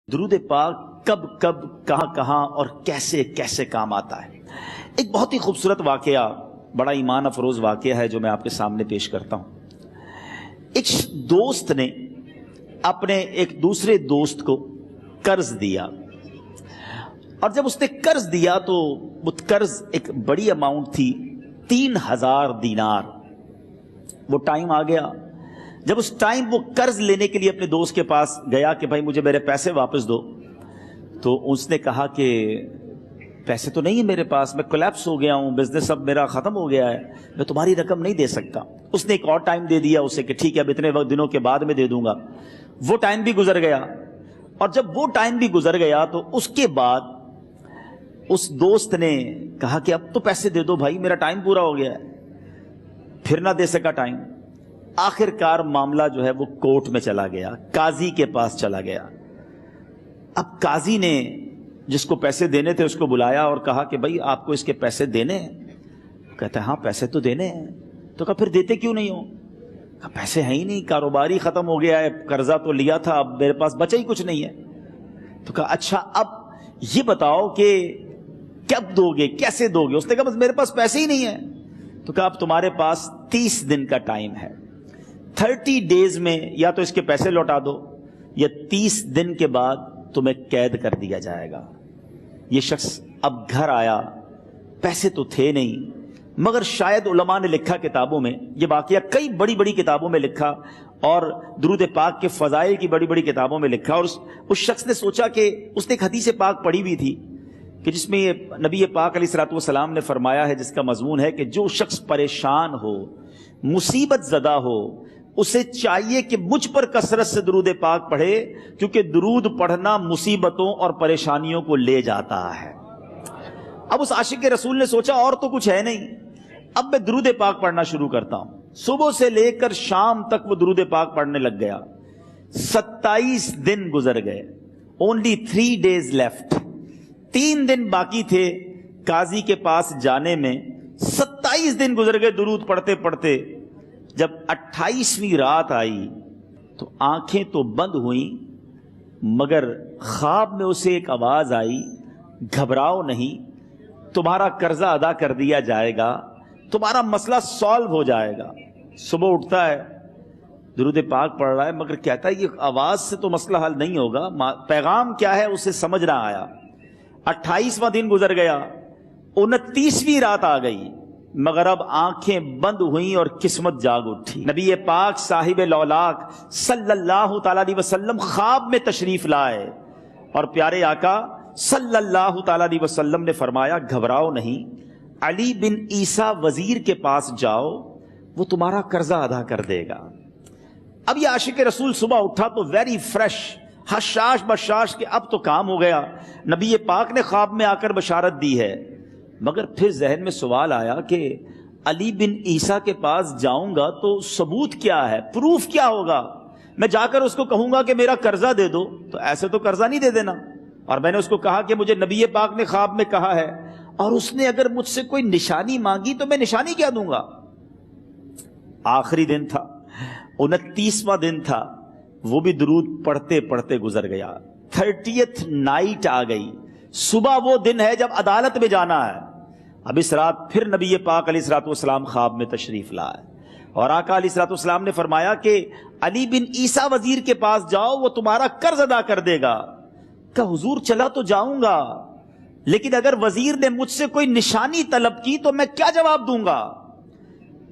درود پاک کب کب کہاں کہاں اور کیسے کیسے کام آتا ہے۔ ایک بہت ہی خوبصورت واقعہ، بڑا ایمان افروز واقعہ ہے جو میں آپ کے سامنے پیش کرتا ہوں۔ ایک دوست نے اپنے ایک دوسرے دوست کو قرض دیا، اور جب اس نے قرض دیا تو وہ قرض ایک بڑی اماؤنٹ تھی، 3000 دینار۔ وہ ٹائم آ گیا جب اس ٹائم وہ قرض لینے کے لیے اپنے دوست کے پاس گیا کہ بھائی مجھے میرے پیسے واپس دو، تو اس نے کہا کہ پیسے تو نہیں ہے میرے پاس، میں کولیپس ہو گیا ہوں، بزنس اب میرا ختم ہو گیا ہے، میں تمہاری رقم نہیں دے سکتا۔ اس نے ایک اور ٹائم دے دیا اسے کہ ٹھیک ہے اب اتنے وقت دنوں کے بعد میں دے دوں گا۔ وہ ٹائم بھی گزر گیا، اور جب وہ ٹائم بھی گزر گیا تو اس کے بعد اس دوست نے کہا کہ اب تو پیسے دے دو بھائی، میرا ٹائم پورا ہو گیا ہے۔ پھر نہ دے سکا ٹائم۔ آخر کار معاملہ جو ہے وہ کورٹ میں چلا گیا، قاضی کے پاس چلا گیا۔ اب قاضی نے جس کو پیسے دینے تھے اس کو بلایا اور کہا کہ بھائی آپ کو اس کے پیسے دینے ہیں؟ کہتا ہے ہاں پیسے تو دینے ہیں۔ تو کہا پھر دیتے کیوں نہیں ہو؟ کہا پیسے ہیں ہی نہیں، کاروبار ہی ختم ہو گیا ہے، قرضہ تو لیا تھا، اب میرے پاس بچا ہی کچھ نہیں ہے۔ تو کہا اچھا اب یہ بتاؤ کہ کب دو گے، کیسے دو گے؟ اس نے کہا بس میرے پاس پیسے ہی نہیں ہیں۔ تو کہا اب تمہارے پاس 30 دن کا ٹائم ہے، 30 ڈیز میں یا تو اس کے پیسے لوٹا دو یا 30 دن کے بعد تمہیں قید کر دیا جائے گا۔ یہ شخص اب گھر آیا، پیسے تو تھے نہیں، مگر شاید علماء نے لکھا کتابوں میں، یہ واقعہ کئی بڑی بڑی کتابوں میں لکھا اور درود پاک کے فضائل کی بڑی بڑی کتابوں میں لکھا، اور اس شخص نے سوچا کہ اس نے ایک حدیث پاک پڑھی ہوئی تھی کہ جس میں یہ نبی پاک علیہ الصلوۃ والسلام نے فرمایا ہے، جس کا مضمون ہے کہ جو شخص پریشان ہو، مصیبت زدہ ہو، اسے چاہیے کہ مجھ پر کثرت سے درود پاک پڑھے، کیونکہ درود پڑھنا مصیبتوں اور پریشانیوں کو لے جاتا ہے۔ اب اس عاشق رسول نے سوچا اور تو کچھ ہے نہیں، اب میں درود پاک پڑھنا شروع کرتا ہوں۔ صبح سے لے کر شام تک وہ درود پاک پڑھنے لگ گیا۔ 27 دن گزر گئے، only 3 days left، 3 دن باقی تھے قاضی کے پاس جانے میں۔ 27 دن گزر گئے درود پڑھتے پڑھتے۔ جب 28ویں رات آئی تو آنکھیں تو بند ہوئیں، مگر خواب میں اسے ایک آواز آئی، گھبراؤ نہیں، تمہارا قرضہ ادا کر دیا جائے گا، تمہارا مسئلہ سالو ہو جائے گا۔ صبح اٹھتا ہے، درود پاک پڑھ رہا ہے، مگر کہتا ہے یہ آواز سے تو مسئلہ حل نہیں ہوگا، پیغام کیا ہے اسے سمجھ نہ آیا۔ 28واں دن گزر گیا، 29ویں رات آ گئی، مگر اب آنکھیں بند ہوئیں اور قسمت جاگ اٹھی۔ نبی پاک صاحب لولاک صلی اللہ تعالی علیہ وسلم خواب میں تشریف لائے، اور پیارے آقا صلی اللہ تعالی علیہ وسلم نے فرمایا گھبراؤ نہیں، علی بن عیسیٰ وزیر کے پاس جاؤ، وہ تمہارا قرضہ ادا کر دے گا۔ اب یہ عاشق رسول صبح اٹھا تو ویری فریش، حشاش بشاش کہ اب تو کام ہو گیا، نبی پاک نے خواب میں آ کر بشارت دی ہے۔ مگر پھر ذہن میں سوال آیا کہ علی بن عیسیٰ کے پاس جاؤں گا تو ثبوت کیا ہے، پروف کیا ہوگا؟ میں جا کر اس کو کہوں گا کہ میرا قرضہ دے دو تو ایسے تو قرضہ نہیں دے دینا، اور میں نے اس کو کہا کہ مجھے نبی پاک نے خواب میں کہا ہے، اور اس نے اگر مجھ سے کوئی نشانی مانگی تو میں نشانی کیا دوں گا؟ آخری دن تھا، 29واں دن تھا، وہ بھی درود پڑھتے پڑھتے گزر گیا۔ 30th نائٹ آ گئی، صبح وہ دن ہے جب عدالت میں جانا ہے۔ اب اس رات پھر نبی پاک علیہ الصلوۃ والسلام خواب میں تشریف لائے، اور آقا علیہ الصلوۃ والسلام نے فرمایا کہ علی بن عیسیٰ وزیر کے پاس جاؤ، وہ تمہارا قرض ادا کر دے گا۔ کہ حضور چلا تو جاؤں گا، لیکن اگر وزیر نے مجھ سے کوئی نشانی طلب کی تو میں کیا جواب دوں گا؟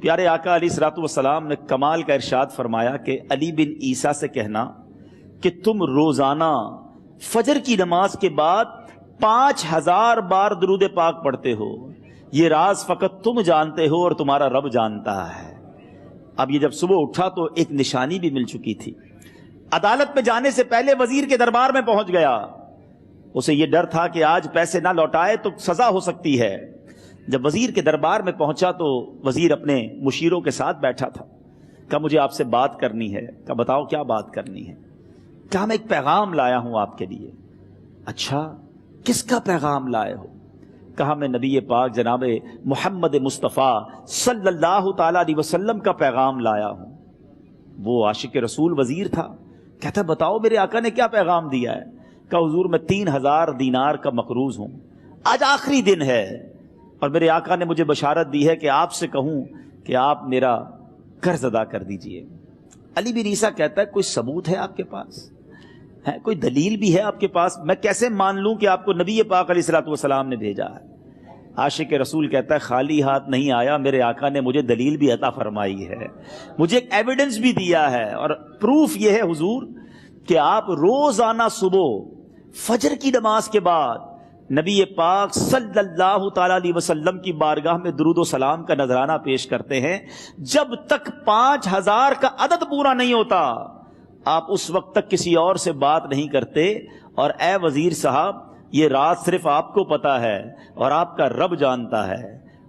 پیارے آقا علیہ الصلوۃ والسلام نے کمال کا ارشاد فرمایا کہ علی بن عیسیٰ سے کہنا کہ تم روزانہ فجر کی نماز کے بعد 5000 بار درود پاک پڑھتے ہو، یہ راز فقط تم جانتے ہو اور تمہارا رب جانتا ہے۔ اب یہ جب صبح اٹھا تو ایک نشانی بھی مل چکی تھی۔ عدالت میں جانے سے پہلے وزیر کے دربار میں پہنچ گیا، اسے یہ ڈر تھا کہ آج پیسے نہ لوٹائے تو سزا ہو سکتی ہے۔ جب وزیر کے دربار میں پہنچا تو وزیر اپنے مشیروں کے ساتھ بیٹھا تھا۔ کہا مجھے آپ سے بات کرنی ہے۔ کہا بتاؤ کیا بات کرنی ہے؟ کہا میں ایک پیغام لایا ہوں آپ کے لیے۔ اچھا کس کا پیغام لائے ہو؟ کہا میں نبی پاک جناب محمد مصطفیٰ صلی اللہ تعالی علیہ وسلم کا پیغام لایا ہوں۔ وہ عاشق رسول وزیر تھا، کہتا بتاؤ میرے آقا نے کیا پیغام دیا ہے؟ کہا حضور میں 3000 دینار کا مقروض ہوں، آج آخری دن ہے اور میرے آقا نے مجھے بشارت دی ہے کہ آپ سے کہوں کہ آپ میرا قرض ادا کر دیجئے۔ علی بن عیسیٰ کہتا ہے کوئی ثبوت ہے آپ کے پاس؟ ہے کوئی دلیل بھی ہے آپ کے پاس؟ میں کیسے مان لوں کہ آپ کو نبی پاک علیہ الصلوۃ والسلام نے بھیجا ہے؟ عاشق رسول کہتا ہے خالی ہاتھ نہیں آیا، میرے آقا نے مجھے دلیل بھی عطا فرمائی ہے، مجھے ایک ایویڈنس بھی دیا ہے، اور پروف یہ ہے حضور کہ آپ روزانہ صبح فجر کی نماز کے بعد نبی پاک صلی اللہ تعالی علیہ وسلم کی بارگاہ میں درود و سلام کا نذرانہ پیش کرتے ہیں۔ جب تک 5000 کا عدد پورا نہیں ہوتا آپ اس وقت تک کسی اور سے بات نہیں کرتے، اور اے وزیر صاحب یہ راز صرف آپ کو پتا ہے اور آپ کا رب جانتا ہے۔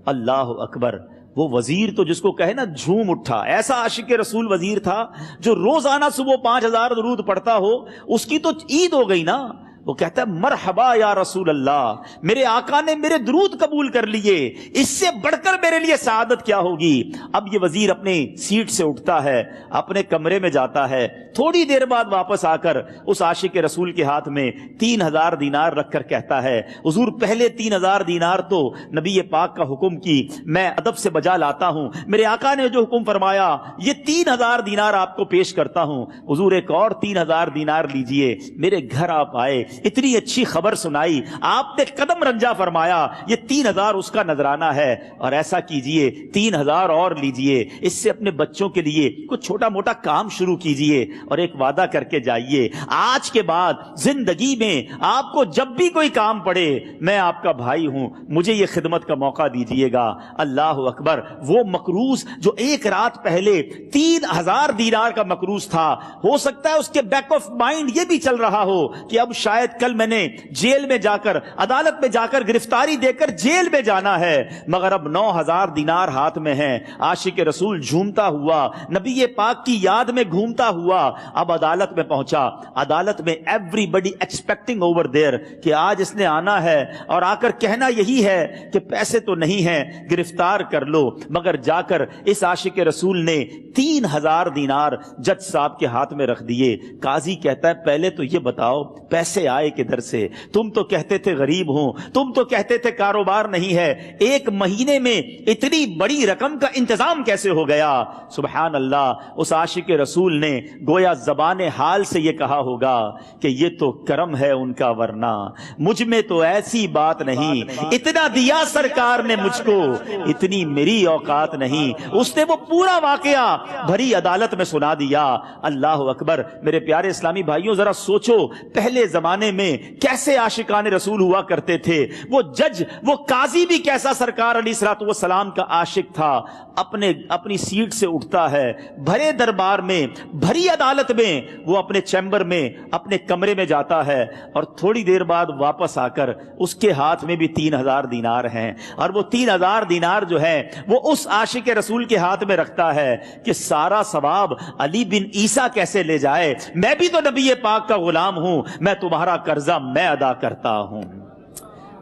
اللہ اکبر! وہ وزیر تو جس کو کہے نا جھوم اٹھا، ایسا عاشق رسول وزیر تھا جو روزانہ صبح 5000 درود پڑھتا ہو، اس کی تو عید ہو گئی نا۔ وہ کہتا ہے مرحبا یا رسول اللہ، میرے آقا نے میرے درود قبول کر لیے، اس سے بڑھ کر میرے لیے سعادت کیا ہوگی۔ اب یہ وزیر اپنے سیٹ سے اٹھتا ہے، اپنے کمرے میں جاتا ہے، تھوڑی دیر بعد واپس آ کر اس عاشق رسول کے ہاتھ میں 3000 دینار رکھ کر کہتا ہے حضور پہلے 3000 دینار تو نبی پاک کا حکم کی میں ادب سے بجا لاتا ہوں، میرے آقا نے جو حکم فرمایا یہ 3000 دینار آپ کو پیش کرتا ہوں، حضور ایک اور 3000 دینار لیجئے۔ میرے گھر آپ آئے، اتنی اچھی خبر سنائی، آپ نے قدم رنجا فرمایا، یہ 3000 اس کا نذرانہ ہے، اور ایسا کیجئے 3000 اور لیجئے، اس سے اپنے بچوں کے لیے کچھ چھوٹا موٹا کام شروع کیجئے، اور ایک وعدہ کر کے جائیے آج کے بعد زندگی میں آپ کو جب بھی کوئی کام پڑے میں آپ کا بھائی ہوں، مجھے یہ خدمت کا موقع دیجئے گا۔ اللہ اکبر! وہ مقروض جو ایک رات پہلے 3000 دینار کا مقروض تھا، ہو سکتا ہے اس کے بیک آف مائنڈ یہ بھی چل رہا ہو کہ اب شاید کل میں نے جیل میں جا کر عدالت میں جا کر گرفتاری دے کر جیل میں جانا ہے، مگر اب 9000 دینار ہاتھ میں ہیں۔ عاشق رسول جھومتا ہوا نبی پاک کی یاد میں گھومتا ہوا اب عدالت میں پہنچا۔ عدالت میں everybody expecting over there کہ آج اس نے آنا ہے اور آ کر کہنا یہی ہے کہ پیسے تو نہیں ہیں، گرفتار کر لو، مگر جا کر اس عاشق رسول نے 3000 دینار جج صاحب کے ہاتھ میں رکھ دیے۔ قاضی کہتا ہے پہلے تو یہ بتاؤ پیسے آئے کدھر سے؟ تم تو کہتے تھے غریب ہوں، تم تو کہتے تھے کاروبار نہیں ہے، ایک مہینے میں اتنی بڑی رقم کا انتظام کیسے ہو گیا؟ سبحان اللہ! اس عاشق رسول نے گویا زبان حال سے یہ کہا ہوگا کہ یہ تو کرم ہے ان کا، ورنہ مجھ میں تو ایسی بات نہیں، اتنا دیا سرکار نے مجھ کو، اتنی میری اوقات نہیں۔ اس نے وہ پورا واقعہ بھری عدالت میں سنا دیا۔ اللہ اکبر! میرے پیارے اسلامی بھائیوں ذرا سوچو پہلے زمانے میں کیسے عاشقان رسول ہوا کرتے تھے، وہ جج وہ قاضی بھی کیسا سرکار علیہ الصلوۃ والسلام کا عاشق تھا۔ اپنی سیٹ سے اٹھتا ہے، بھرے دربار میں بھری عدالت میں وہ اپنے چیمبر میں اپنے کمرے میں جاتا ہے، اور تھوڑی دیر بعد واپس آ کر اس کے ہاتھ میں بھی 3000 دینار ہیں، اور وہ 3000 دینار جو ہے وہ اس عاشق رسول کے ہاتھ میں رکھتا ہے کہ سارا ثواب علی بن عیسیٰ کیسے لے جائے، میں بھی تو نبی پاک کا غلام ہوں، میں تمہارا قرضہ میں ادا کرتا ہوں۔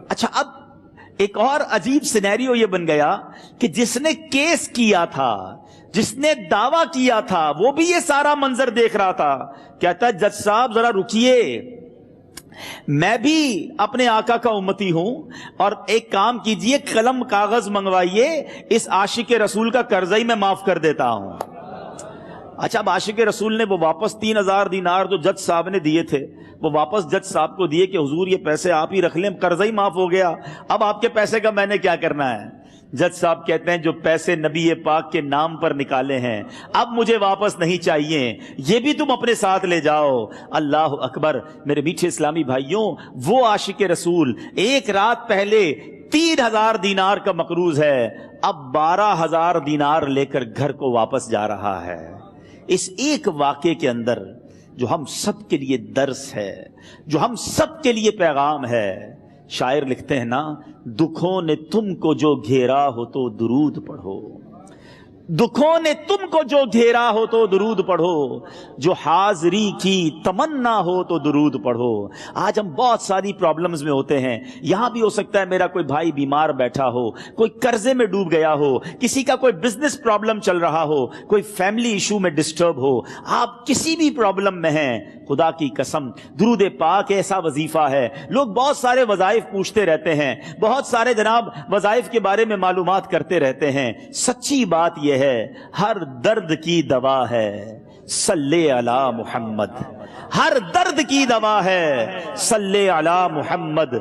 اچھا اب ایک اور عجیب سینیریو یہ بن گیا کہ جس نے کیس کیا تھا، جس نے دعویٰ کیا تھا، وہ بھی یہ سارا منظر دیکھ رہا تھا۔ کہتا ہے جج صاحب ذرا رکیے، میں بھی اپنے آقا کا امتی ہوں، اور ایک کام کیجئے قلم کاغذ منگوائیے، اس عاشق رسول کا قرضہ ہی میں معاف کر دیتا ہوں۔ اچھا اب عاشق رسول نے وہ واپس 3000 دینار جو جج صاحب نے دیے تھے وہ واپس جج صاحب کو دیے کہ حضور یہ پیسے آپ ہی رکھ لیں، قرضہ ہی معاف ہو گیا، اب آپ کے پیسے کا میں نے کیا کرنا ہے؟ جج صاحب کہتے ہیں جو پیسے نبی پاک کے نام پر نکالے ہیں اب مجھے واپس نہیں چاہیے، یہ بھی تم اپنے ساتھ لے جاؤ۔ اللہ اکبر! میرے میٹھے اسلامی بھائیوں، وہ عاشق رسول ایک رات پہلے 3000 دینار کا مقروض ہے، اب 12000 دینار لے کر گھر کو واپس جا رہا ہے۔ اس ایک واقعے کے اندر جو ہم سب کے لیے درس ہے، جو ہم سب کے لیے پیغام ہے، شاعر لکھتے ہیں نا، دکھوں نے تم کو جو گھیرا ہو تو درود پڑھو، دکھوں نے تم کو جو گھیرا ہو تو درود پڑھو، جو حاضری کی تمنا ہو تو درود پڑھو۔ آج ہم بہت ساری پرابلمز میں ہوتے ہیں، یہاں بھی ہو سکتا ہے میرا کوئی بھائی بیمار بیٹھا ہو، کوئی قرضے میں ڈوب گیا ہو، کسی کا کوئی بزنس پرابلم چل رہا ہو، کوئی فیملی ایشو میں ڈسٹرب ہو، آپ کسی بھی پرابلم میں ہیں، خدا کی قسم درود پاک ایسا وظیفہ ہے، لوگ بہت سارے وظائف پوچھتے رہتے ہیں، بہت سارے جناب وظائف کے بارے میں معلومات کرتے رہتے ہیں، سچی بات یہ ہے ہر درد کی دوا ہے صلی علی محمد، ہر درد کی دوا ہے صلی علی محمد،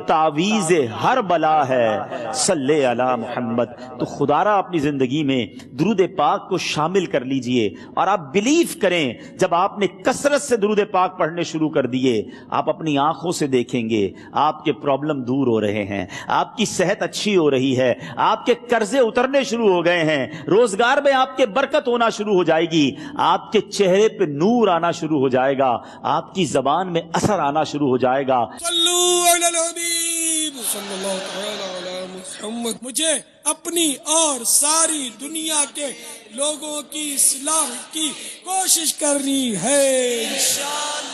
تعویذ ہر بلا ہے صلی علی محمد۔ تو خدا را اپنی زندگی میں درود پاک کو شامل کر لیجئے، اور آپ بلیو کریں جب آپ نے کثرت سے درود پاک پڑھنے شروع کر دیے، آپ اپنی آنکھوں سے دیکھیں گے آپ کے پرابلم دور ہو رہے ہیں، آپ کی صحت اچھی ہو رہی ہے، آپ کے قرضے اترنے شروع ہو گئے ہیں، روزگار میں آپ کے برکت ہونا شروع ہو جائے گی، آپ کے چہرے پہ نور آنا شروع ہو جائے گا، آپ کی زبان میں اثر آنا شروع ہو جائے گا۔ صلو علی الحبیب صلی اللہ تعالی علی محمد۔ مجھے اپنی اور ساری دنیا کے لوگوں کی اصلاح کی کوشش کرنی ہے انشاءاللہ۔